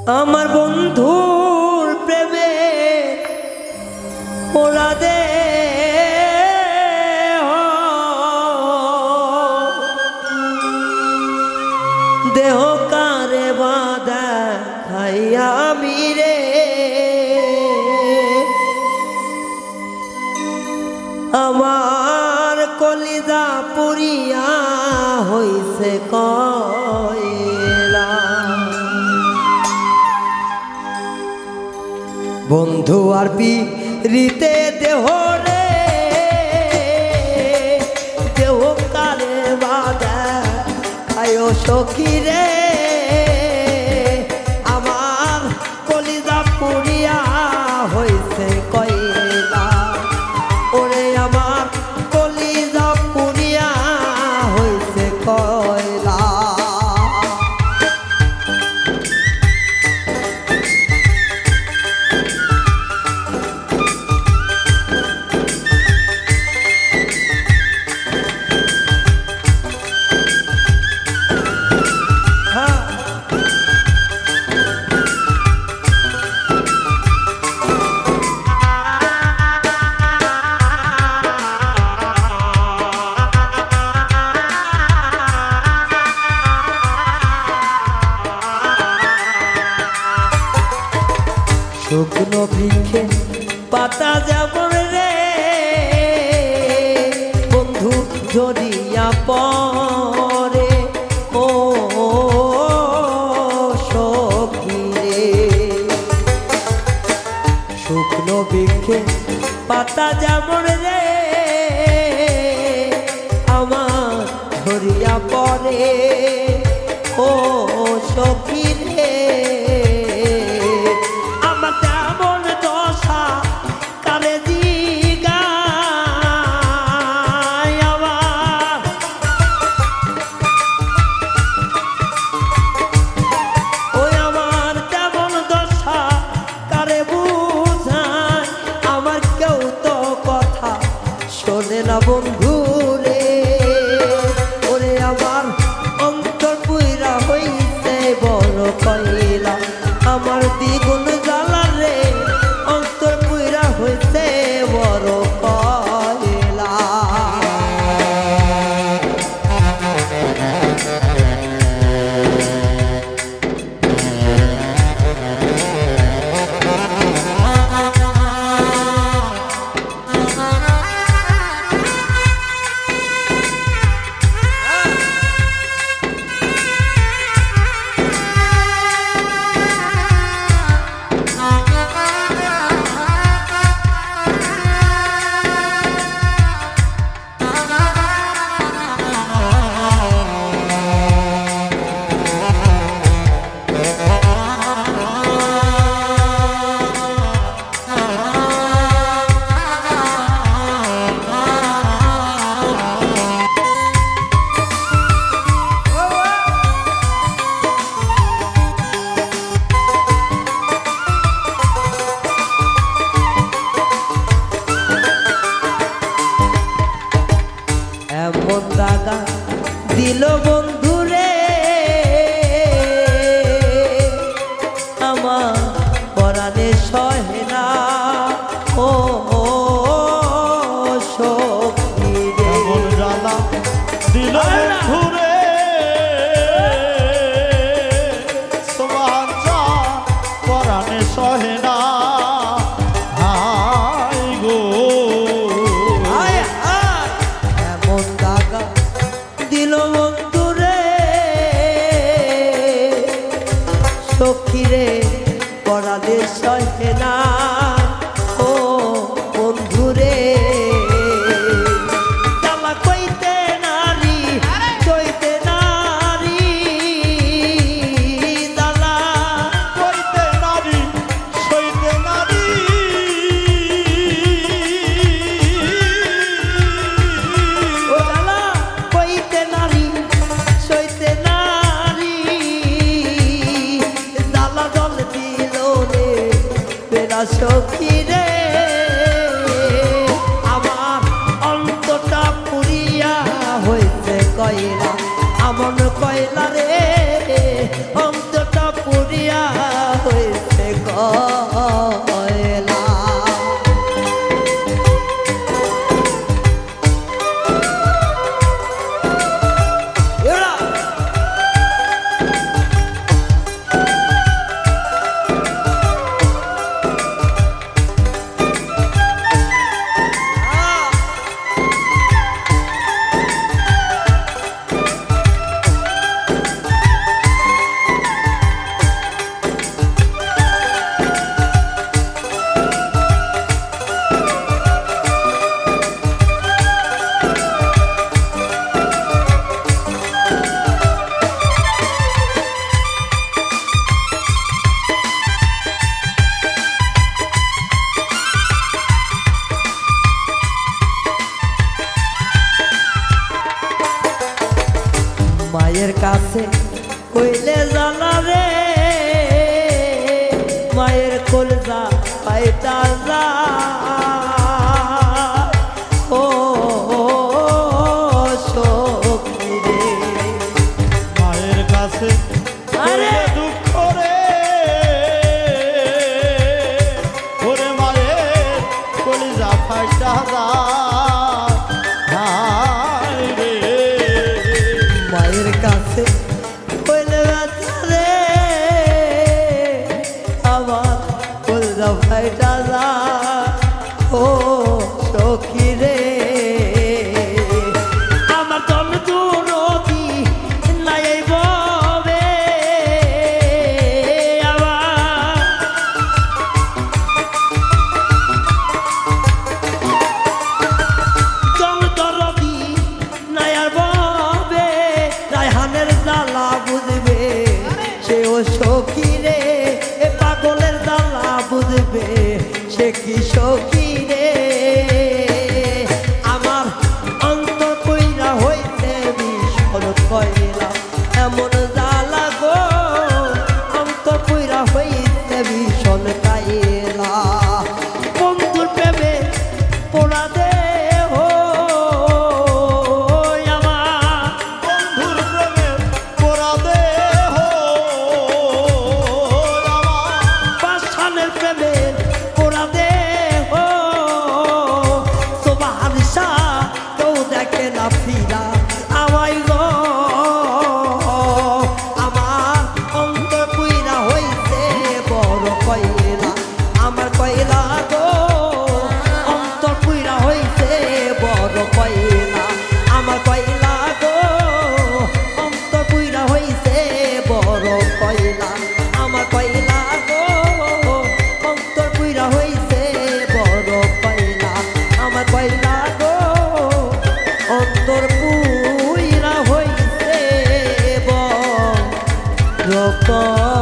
আমার বন্ধুর প্রেমে ওরা দে দেহ কারে বাদা খাইয়া মিরে আমার কলিজা পুরিয়া হইছে কয়লা। বন্ধু আর পিরিতে দেহ রে দেহ কারে বাদা খায় সখী রে আমার কলিজা পুরিয়া হইছে কয়লা। ওরে আমার কলিজা পুরিয়া হইছে কয়লা। শুকনো বৃক্ষে পাতা যেমন রে বন্ধু ঝরিয়া পরে ও সখী রে। শুকনো বৃক্ষে পাতা যেমন রে আমার ঝরিয়া পরে ও সখী রে। না বন্ধু রে ওরে আমার অন্তর পুইরা হইছে বড় কয়লা। আমার দ্বিগুণ জ্বালা রে অন্তর পুইরা হইছে বড় কয়লা। এমন দাগা দিল বন্ধু রে আমার পরাণে সহে না ও সখী রে। এমন জ্বালা দিল বন্ধু রে তোমার পরাণে সহে না। সখী রে পরাণে সহে না ও বন্ধু রে। জ্বালা কইতে নারী সইতে নারী জ্বালা কইতে নারী সইতে নারী ও জ্বালা কইতে নারী সইতে নারী জ্বালা জল দিল রে বেড়া সখী রে আমার অন্তটা পুরিয়া হইছে কয়লা। আমন কয়লা রে অন্তটা পুরিয়া কয়লা মায়ের কাছে কইলে জানা রে মায়ের কলজা পাইতা যা ও সখী রে মায়ের কাছে আরে দুঃখ রে ওরে মায়ের কলিজা ফাইটা যায় রে মায়ের কাছে কইলে ব্যথা রে আমার কলজা ফাইটা যা ও সখী রে আমার জন দুরবি নাই ববে আমার জন দুরবি নাই আর ববে রায়হানের জ্বালা বুঝবে সে ও সখী রে এ পাগলের জ্বালা বুঝবে সে কি সখী রে আমার অন্তর কইরা হইতে ভীষণ কইলা এমন জ্বালা গো অন্তর কইরা হইতে ভীষণ কাইলা বন্ধুর প্রেমে পোড়া দে হো আমার বন্ধুর প্রেমে পোড়া দেহ আমার পাষাণের প্রেমে পোড়া দে হো সোবাহারিসা কেউ দেখে না ফিরা আমায় গো আমার অন্তর পুইরা হইছে বড় কয়লা আমার কয়লা গো অন্তর পুইরা হইছে বড় কয়লা আমার কয়লা গো অন্তর পুইরা হইছে বড় কয়লা আমার কয়লা গো অন্তর পুইরা হইছে বড় কয়লা আমার কয়লা গো অন্তর পুইরা হইছে বড় কয়লা